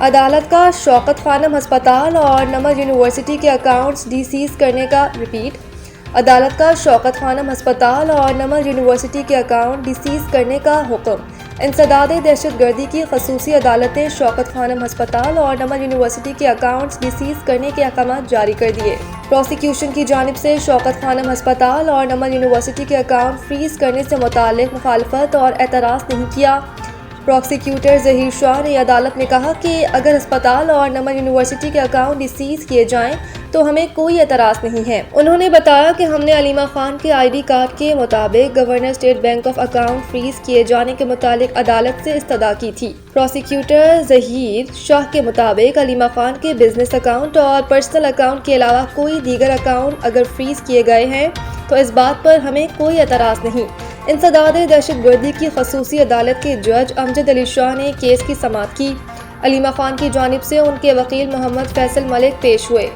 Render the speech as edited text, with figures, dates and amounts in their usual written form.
عدالت کا شوکت خانم ہسپتال اور نمل یونیورسٹی کے اکاؤنٹس ڈی سیز کرنے کا رپیٹ۔ عدالت کا شوکت خانم ہسپتال اور نمل یونیورسٹی کے اکاؤنٹ ڈی سیز کرنے کا حکم۔ انسداد دہشت گردی کی خصوصی عدالتیں شوکت خانم ہسپتال اور نمل یونیورسٹی کے اکاؤنٹس ڈی سیز کرنے کے احکامات جاری کر دیے۔ پروسیکیوشن کی جانب سے شوکت خانم ہسپتال اور نمل یونیورسٹی کے اکاؤنٹ فریز کرنے سے متعلق مخالفت اور اعتراض نہیں کیا۔ پروسیکیوٹر ظہیر شاہ نے عدالت میں کہا کہ اگر ہسپتال اور نمل یونیورسٹی کے اکاؤنٹ ڈی سیز کیے جائیں تو ہمیں کوئی اعتراض نہیں ہے۔ انہوں نے بتایا کہ ہم نے علیمہ خان کے آئی ڈی کارڈ کے مطابق governor state bank of account freeze کیے جانے کے متعلق عدالت سے استدعا کی تھی۔ پروسیکیوٹر ظہیر شاہ کے مطابق علیمہ خان کے بزنس اکاؤنٹ اور پرسنل اکاؤنٹ کے علاوہ کوئی دیگر اکاؤنٹ اگر فریز کیے گئے ہیں تو اس بات پر ہمیں کوئی اعتراض نہیں۔ انسداد دہشت گردی کی خصوصی عدالت کے جج امجد علی شاہ نے کیس کی سماعت کی۔ علیمہ خان کی جانب سے ان کے وکیل محمد فیصل ملک پیش ہوئے۔